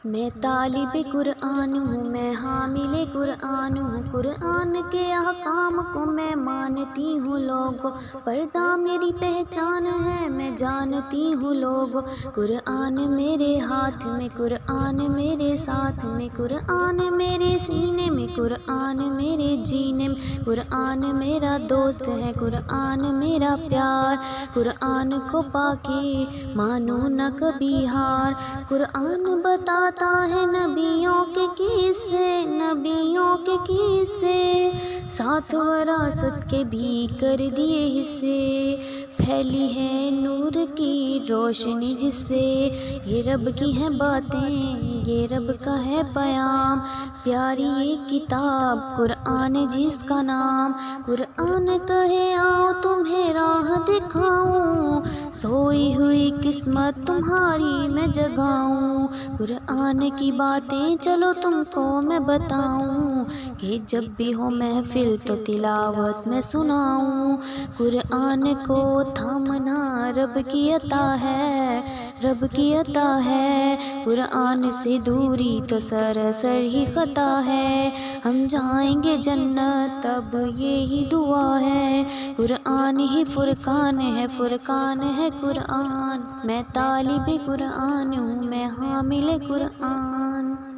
میں طالب قرآن ہوں، میں حامل قرآن ہوں، قرآن کے احکام کو میں مانتی ہوں لوگو، پردہ میری پہچان ہے میں جانتی ہوں لوگو، قرآن میرے ہاتھ میں، قرآن میرے ساتھ میں، قرآن میرے سینے میں، قرآن میرے جینے میں، قرآن میرا دوست ہے، قرآن میرا پیار، قرآن کو پا کے مانو نہ کبھی ہار، قرآن بتاتا ہے نبیوں کے قصے، نبیوں کے قصے، ساتھ وراثت کے بھی کر دیے حصے، پھیلی ہے نور کی روشنی جس سے، یہ رب کی ہیں باتیں، یہ رب کا ہے پیام، پیاری ایک کتاب قرآن جس کا نام، قرآن کہے آؤ تمہیں راہ دکھاؤں، سوئی ہوئی قسمت تمہاری میں جگاؤں، قرآن کی باتیں چلو تم کو میں بتاؤں، کہ جب بھی ہو محفل تو تلاوت میں سناؤں، قرآن کو تھامنا رب کی عطا ہے، رب کی عطا ہے، قرآن سے دوری تو سراسر ہی خطا ہے، ہم جائیں گے جنت تب یہی دعا ہے، قرآن ہی فرقان ہے، فرقان ہے قرآن، میں طالب قرآن ہوں، میں حامل قرآن۔